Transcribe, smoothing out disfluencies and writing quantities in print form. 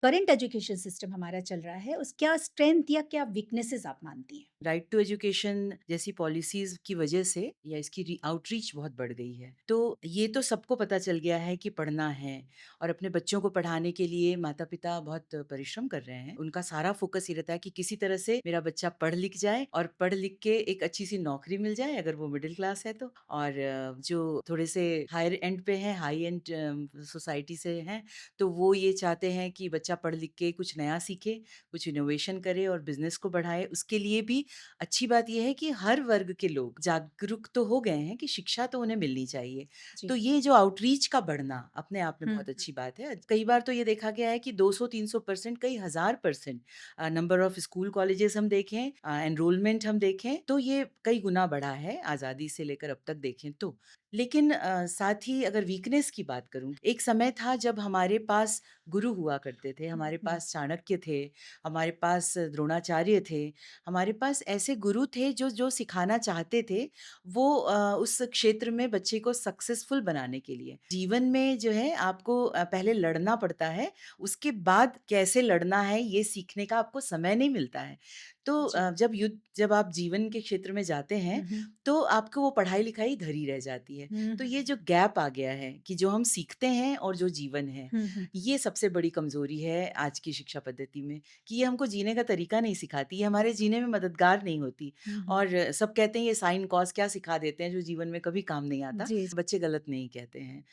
Current education system हमारा चल रहा है, उस क्या स्ट्रेंथ या क्या वीकनेसेस आप मानती हैं? राइट टू एजुकेशन जैसी पॉलिसीज की वजह से या इसकी आउटरीच बहुत बढ़ गई है। तो ये तो सबको पता चल गया है कि पढ़ना है, और अपने बच्चों को पढ़ाने के लिए माता पिता बहुत परिश्रम कर रहे हैं। उनका सारा फोकस ये रहता है कि किसी तरह से मेरा बच्चा पढ़ लिख जाए और पढ़ लिख के एक अच्छी सी नौकरी मिल जाए, अगर वो मिडिल क्लास है तो। और जो थोड़े से हायर एंड पे हैं, हाई एंड सोसाइटी से हैं, तो वो ये चाहते हैं कि बच्चा पढ़ लिख के कुछ नया सीखे, कुछ इनोवेशन करे और बिजनेस को बढ़ाए। उसके लिए भी अच्छी बात ये है कि हर वर्ग के लोग जागरूक तो हो गए हैं कि शिक्षा तो उन्हें मिलनी चाहिए। जी। तो ये जो आउटरीच का बढ़ना अपने आप में हुँ, बहुत हुँ। अच्छी बात है। कई बार तो ये देखा गया है कि 200-300%, कई हज़ार % नंबर ऑफ स्कूल कॉलेजेस हम देखें, एनरोलमेंट हम देखें, तो ये कई गुना बढ़ा है आज़ादी से लेकर अब तक देखें तो। लेकिन साथ ही अगर वीकनेस की बात करूँ, एक समय था जब हमारे पास गुरु हुआ करते थे, हुँ, हमारे हुँ। पास चाणक्य थे, हमारे पास द्रोणाचार्य थे, हमारे पास ऐसे गुरु थे जो जो सिखाना चाहते थे वो उस क्षेत्र में बच्चे को सक्सेसफुल बनाने के लिए। जीवन में जो है आपको पहले लड़ना पड़ता है, उसके बाद कैसे लड़ना है ये सीखने का आपको समय नहीं मिलता है। तो जी। जब आप जीवन के क्षेत्र में जाते हैं, हुँ, हुँ। तो आपको वो पढ़ाई-लिखाई धरी रह जाती है। हुँ, तो हुँ। ये जो गैप आ गया है कि जो हम सीखते हैं और जो जीवन है, हुँ, हुँ। ये सबसे बड़ी कमज़ोरी है आज की शिक्षा पद्धति में। कि ये हमको जीने का तरीका नहीं सिखाती, ये हमारे जीने में मददगार नहीं होती। हुँ, हुँ। और सब कहते हैं ये साइन कॉस क्या सिखा देते हैं जो जीवन में कभी काम नहीं आता। जी। बच्चे गलत नहीं कहते हैं।